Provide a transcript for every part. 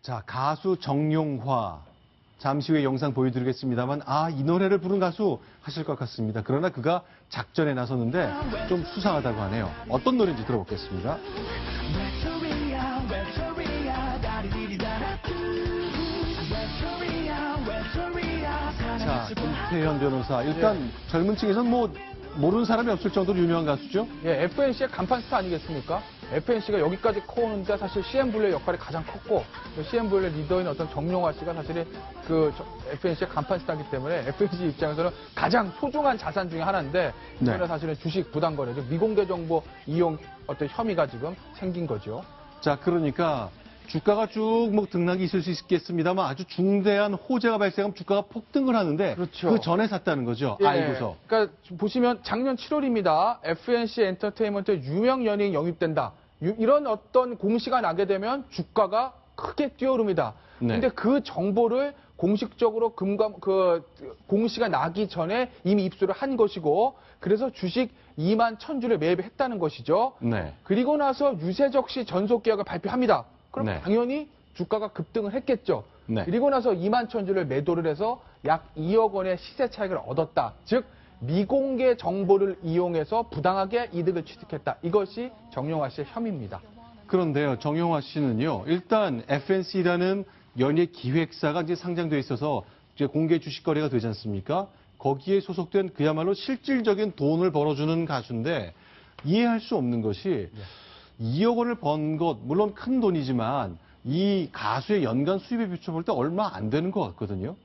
자, 가수 정용화. 잠시 후에 영상 보여드리겠습니다만, 이 노래를 부른 가수 하실 것 같습니다. 그러나 그가 작전에 나섰는데 좀 수상하다고 하네요. 어떤 노래인지 들어보겠습니다. 자, 김태현 변호사. 일단 젊은 층에서는 모르는 사람이 없을 정도로 유명한 가수죠? 예, FNC의 간판 스타 아니겠습니까? FNC가 여기까지 커오는데 사실 CN블루의 역할이 가장 컸고, CN블루의 리더인 어떤 정용화 씨가 사실 FNC의 간판 스타이기 때문에 FNC 입장에서는 가장 소중한 자산 중에 하나인데, 이거는 사실은 주식 부당 거래, 미공개 정보 이용 어떤 혐의가 지금 생긴 거죠. 자, 그러니까 주가가 쭉 등락이 있을 수 있겠습니다만 아주 중대한 호재가 발생하면 주가가 폭등을 하는데 그렇죠. 그 전에 샀다는 거죠. 예, 알고서. 그러니까 보시면 작년 7월입니다. FNC 엔터테인먼트 유명 연예인 영입된다. 이런 어떤 공시가 나게 되면 주가가 크게 뛰어오릅니다. 그런데 그 정보를 공식적으로 공시가 나기 전에 이미 입수를 한 것이고, 그래서 주식 2만 1,000주를 매입했다는 것이죠. 네. 그리고 나서 유재석 씨 전속 계약을 발표합니다. 그럼 당연히 주가가 급등을 했겠죠. 그리고 나서 2만 1,000주를 매도를 해서 약 2억 원의 시세 차익을 얻었다. 즉 미공개 정보를 이용해서 부당하게 이득을 취득했다. 이것이 정용화 씨의 혐의입니다. 그런데요, 정용화 씨는요, 일단 FNC라는 연예 기획사가 이제 상장돼 있어서 이제 공개 주식 거래가 되지 않습니까? 거기에 소속된 그야말로 실질적인 돈을 벌어주는 가수인데 이해할 수 없는 것이 2억 원을 번 것, 물론 큰 돈이지만 이 가수의 연간 수입에 비춰볼 때 얼마 안 되는 것 같거든요.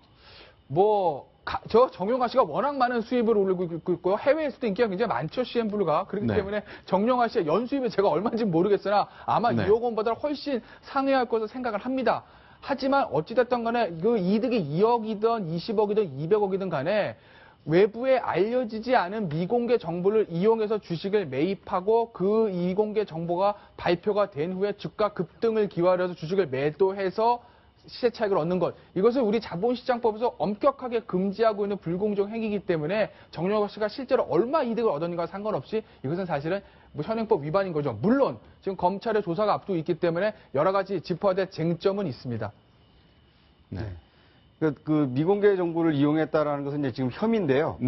저 정용화 씨가 워낙 많은 수입을 올리고 있고요. 해외에서도 인기가 굉장히 많죠, CN블루가. 그렇기 때문에 정용화 씨의 연수입이 제가 얼마인지 모르겠으나 아마 2억 원보다 훨씬 상회할 것으로 생각을 합니다. 하지만 어찌됐든 간에 그 이득이 2억이든 20억이든 200억이든 간에 외부에 알려지지 않은 미공개 정보를 이용해서 주식을 매입하고 그 미공개 정보가 발표가 된 후에 주가 급등을 기화해서 주식을 매도해서 시세 차익을 얻는 것. 이것을 우리 자본시장법에서 엄격하게 금지하고 있는 불공정 행위이기 때문에 정용화 씨가 실제로 얼마 이득을 얻었는가와 상관없이 이것은 사실은 현행법 위반인 거죠. 물론 지금 검찰의 조사가 앞두고 있기 때문에 여러 가지 짚어야 쟁점은 있습니다. 그 미공개 정보를 이용했다라는 것은 이제 지금 혐의인데요.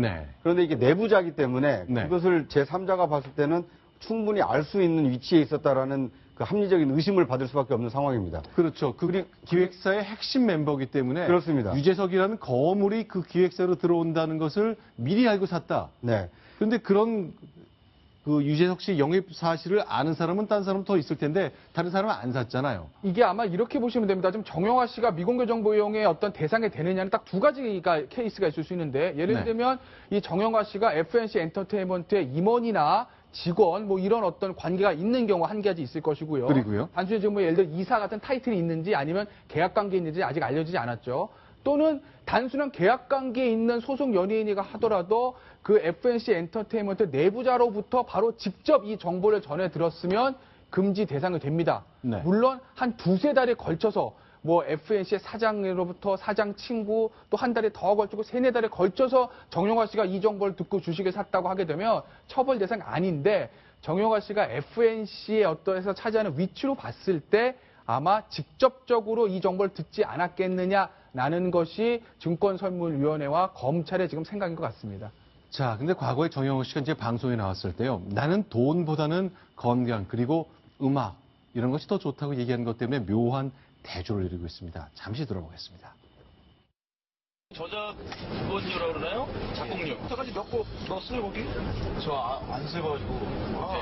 그런데 이게 내부자이기 때문에 그것을 제3자가 봤을 때는 충분히 알 수 있는 위치에 있었다라는 그 합리적인 의심을 받을 수밖에 없는 상황입니다. 그렇죠. 그 기획사의 핵심 멤버이기 때문에 그렇습니다. 유재석이라는 거물이 그 기획사로 들어온다는 것을 미리 알고 샀다. 그런데 그런 그 유재석 씨 영입 사실을 아는 사람은 딴 사람 더 있을 텐데 다른 사람은 안 샀잖아요. 이게 아마 이렇게 보시면 됩니다. 지금 정용화 씨가 미공개 정보 이용의 어떤 대상이 되느냐는 딱 두 가지가 케이스가 있을 수 있는데, 예를 들면 이 정용화 씨가 FNC 엔터테인먼트의 임원이나 직원 이런 어떤 관계가 있는 경우 한 가지 있을 것이고요. 그리고요. 단순히 지금 예를 들어 이사 같은 타이틀이 있는지 아니면 계약 관계에 있는지 아직 알려지지 않았죠. 또는 단순한 계약 관계에 있는 소속 연예인이가 하더라도 그 FNC 엔터테인먼트 내부자로부터 바로 직접 이 정보를 전해 들었으면 금지 대상이 됩니다. 물론 한 두세 달에 걸쳐서 FNC의 사장으로부터 사장 친구 또 한 달에 더 걸치고 세네 달에 걸쳐서 정용화 씨가 이 정보를 듣고 주식을 샀다고 하게 되면 처벌 대상이 아닌데, 정용화 씨가 FNC의 어떠해서 차지하는 위치로 봤을 때 아마 직접적으로 이 정보를 듣지 않았겠느냐라는 것이 증권설문위원회와 검찰의 지금 생각인 것 같습니다. 자, 근데 과거에 정용화 씨가 이제 방송에 나왔을 때요, 나는 돈보다는 건강 그리고 음악 이런 것이 더 좋다고 얘기하는 것 때문에 묘한 대조를 이루고 있습니다. 잠시 들어보겠습니다. 저작권료라고 그러나요? 작곡료. 여태까지 몇 곡 넣었어요, 거기? 저 안 세봐가지고.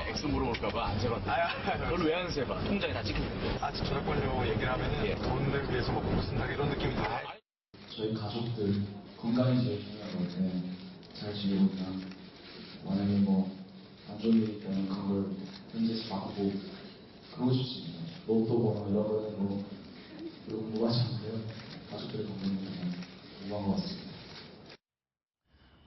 액수 물어볼까봐 안 세봤는데. 그걸 왜 안 세봐? 통장에 다 찍혔는데. 저작권료 얘기를 하면은 돈을 위해서 먹고 쓴다 이런 느낌이 들어요. 저희 가족들 건강이 제일 중요한 건데 잘 지내고 그냥 만약에 안 좋은 일이 있다면 그걸 현지에서 막고 그러고 싶습니다. 로또 번호 이런 거는 그리고 궁금하지 않고요. 가족들의 건강이 궁금한 것 같습니다.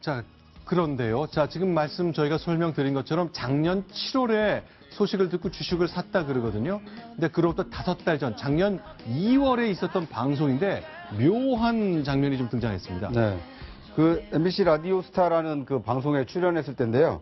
자, 그런데요. 자, 지금 말씀 저희가 설명드린 것처럼 작년 7월에 소식을 듣고 주식을 샀다 그러거든요. 근데 그로부터 5달 전, 작년 2월에 있었던 방송인데 묘한 장면이 좀 등장했습니다. 그 MBC 라디오 스타라는 그 방송에 출연했을 때인데요.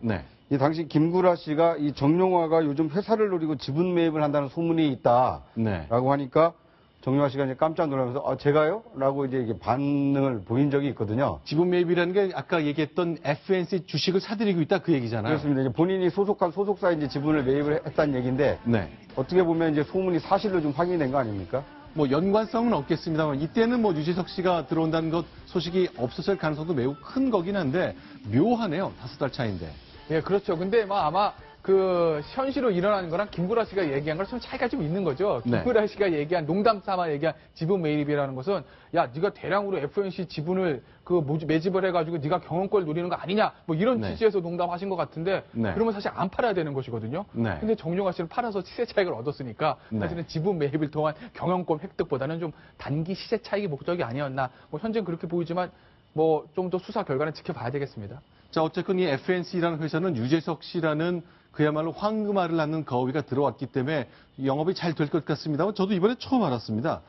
이 당시 김구라 씨가 이 정용화가 요즘 회사를 노리고 지분 매입을 한다는 소문이 있다라고 하니까 정용화 씨가 이제 깜짝 놀라면서 제가요? 라고 이제 이게 반응을 보인 적이 있거든요. 지분 매입이라는 게 아까 얘기했던 FNC 주식을 사들이고 있다 그 얘기잖아요. 그렇습니다. 이제 본인이 소속한 소속사에 이제 지분을 매입을 했다는 얘기인데 네. 어떻게 보면 이제 소문이 사실로 좀 확인된 거 아닙니까? 뭐 연관성은 없겠습니다만 이때는 뭐 유재석 씨가 들어온다는 것 소식이 없었을 가능성도 매우 큰 거긴 한데 묘하네요. 5달 차인데. 예, 그렇죠. 근데 뭐 아마 그 현실로 일어나는 거랑 김구라 씨가 얘기한 거랑 좀 차이가 좀 있는 거죠. 네. 김구라 씨가 얘기한 농담 삼아 얘기한 지분 매입이라는 것은 야 네가 대량으로 FNC 지분을 그 매집을 해가지고 네가 경영권 누리는 거 아니냐 뭐 이런 네. 취지에서 농담하신 것 같은데 네. 그러면 사실 안 팔아야 되는 것이거든요. 네. 근데 정용화 씨는 팔아서 시세 차익을 얻었으니까 네. 사실은 지분 매입을 통한 경영권 획득보다는 좀 단기 시세 차익이 목적이 아니었나. 뭐 현재는 그렇게 보이지만 뭐 좀 더 수사 결과는 지켜봐야 되겠습니다. 자, 어쨌건 이 FNC라는 회사는 유재석 씨라는 그야말로 황금알을 낳는 거위가 들어왔기 때문에 영업이 잘 될 것 같습니다만 저도 이번에 처음 알았습니다.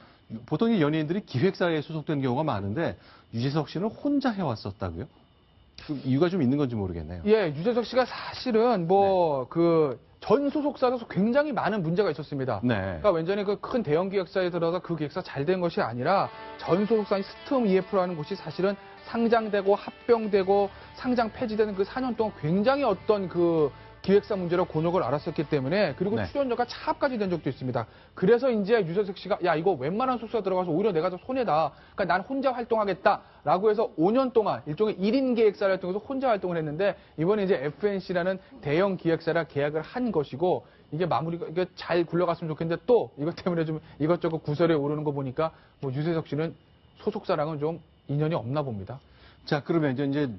보통 이 연예인들이 기획사에 소속된 경우가 많은데 유재석 씨는 혼자 해왔었다고요? 그 이유가 좀 있는 건지 모르겠네요. 예, 유재석 씨가 사실은 뭐 그 전 소속사에서 굉장히 많은 문제가 있었습니다. 네. 그러니까 완전히 그 큰 대형 기획사에 들어서 그 기획사 잘 된 것이 아니라 전 소속사인 스톰 EF라는 곳이 사실은 상장되고 합병되고 상장 폐지되는 그 4년 동안 굉장히 어떤 그 기획사 문제로 곤혹을 앓았었기 때문에 그리고 네. 출연료가 차압까지 된 적도 있습니다. 그래서 이제 유재석 씨가 야 이거 웬만한 소속사 들어가서 오히려 내가 더 손해다. 그러니까 난 혼자 활동하겠다라고 해서 5년 동안 일종의 1인 기획사를 통해서 혼자 활동을 했는데 이번에 이제 FNC라는 대형 기획사랑 계약을 한 것이고 이게 마무리가 이게 잘 굴러갔으면 좋겠는데 또 이것 때문에 좀 이것저것 구설에 오르는 거 보니까 뭐 유재석 씨는 소속사랑은 좀 인연이 없나 봅니다. 자, 그러면 이제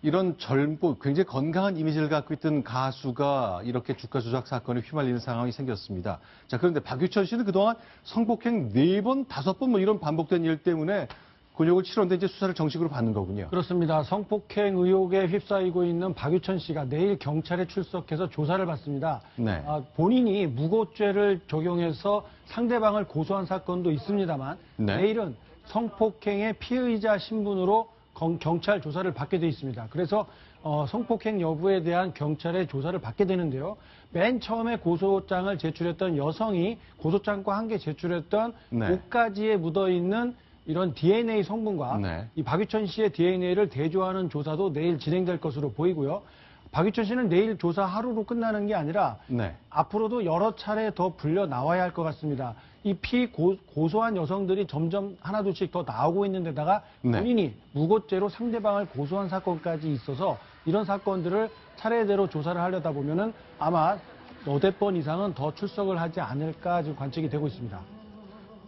이런 젊고 굉장히 건강한 이미지를 갖고 있던 가수가 이렇게 주가 조작 사건에 휘말리는 상황이 생겼습니다. 자, 그런데 박유천 씨는 그동안 성폭행 4번, 5번 뭐 이런 반복된 일 때문에 곤욕을 치렀는데 이제 수사를 정식으로 받는 거군요. 그렇습니다. 성폭행 의혹에 휩싸이고 있는 박유천 씨가 내일 경찰에 출석해서 조사를 받습니다. 네. 본인이 무고죄를 적용해서 상대방을 고소한 사건도 있습니다만 네. 내일은 성폭행의 피의자 신분으로 경찰 조사를 받게 돼 있습니다. 그래서 성폭행 여부에 대한 경찰의 조사를 받게 되는데요. 맨 처음에 고소장을 제출했던 여성이 고소장과 함께 제출했던 네. 옷가지에 묻어있는 이런 DNA 성분과 네. 이 박유천 씨의 DNA를 대조하는 조사도 내일 진행될 것으로 보이고요. 박유천 씨는 내일 조사 하루로 끝나는 게 아니라 네. 앞으로도 여러 차례 더 불려 나와야 할 것 같습니다. 이 고소한 여성들이 점점 하나둘씩 더 나오고 있는 데다가 네. 본인이 무고죄로 상대방을 고소한 사건까지 있어서 이런 사건들을 차례대로 조사를 하려다 보면은 아마 너댓 번 이상은 더 출석을 하지 않을까 지금 관측이 되고 있습니다.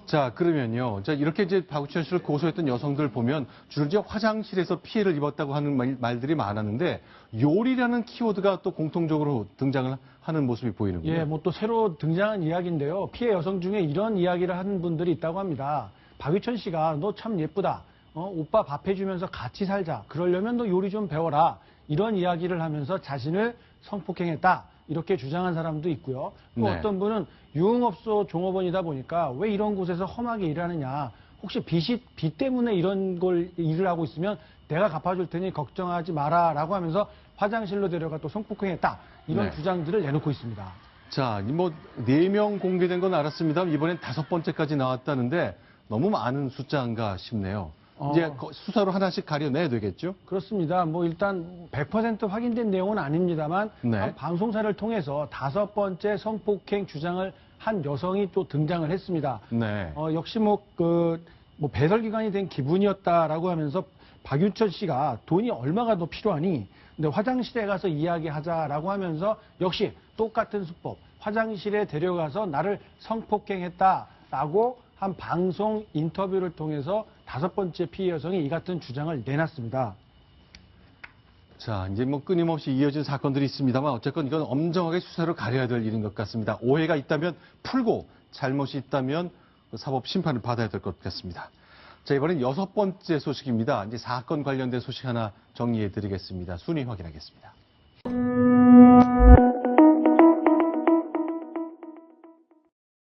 자, 그러면요. 자, 이렇게 이제 박유천 씨를 고소했던 여성들 보면 주로 이제 화장실에서 피해를 입었다고 하는 말들이 많았는데 요리라는 키워드가 또 공통적으로 등장을 하는 모습이 보이는군요. 예, 뭐 또 새로 등장한 이야기인데요. 피해 여성 중에 이런 이야기를 하는 분들이 있다고 합니다. 박유천 씨가 너 참 예쁘다. 오빠 밥 해주면서 같이 살자. 그러려면 너 요리 좀 배워라. 이런 이야기를 하면서 자신을 성폭행했다. 이렇게 주장한 사람도 있고요. 또 네. 어떤 분은 유흥업소 종업원이다 보니까 왜 이런 곳에서 험하게 일하느냐. 혹시 빚 때문에 이런 걸 일을 하고 있으면 내가 갚아줄 테니 걱정하지 마라. 라고 하면서 화장실로 데려가 또 성폭행했다. 이런 네. 주장들을 내놓고 있습니다. 자, 뭐 4명 공개된 건 알았습니다만 이번엔 5번째까지 나왔다는데 너무 많은 숫자인가 싶네요. 이제 수사로 하나씩 가려내야 되겠죠? 그렇습니다. 뭐 일단 100% 확인된 내용은 아닙니다만 네. 한 방송사를 통해서 5번째 성폭행 주장을 한 여성이 또 등장을 했습니다. 네. 역시 뭐 배설기관이 된 기분이었다라고 하면서 박유천 씨가 돈이 얼마가 더 필요하니? 근데 화장실에 가서 이야기하자라고 하면서 역시 똑같은 수법. 화장실에 데려가서 나를 성폭행했다라고 한 방송 인터뷰를 통해서 5번째 피해 여성이 이 같은 주장을 내놨습니다. 자, 이제 뭐 끊임없이 이어진 사건들이 있습니다만 어쨌건 이건 엄정하게 수사로 가려야 될 일인 것 같습니다. 오해가 있다면 풀고 잘못이 있다면 사법 심판을 받아야 될 것 같습니다. 자, 이번엔 6번째 소식입니다. 이제 사건 관련된 소식 하나 정리해 드리겠습니다. 순위 확인하겠습니다.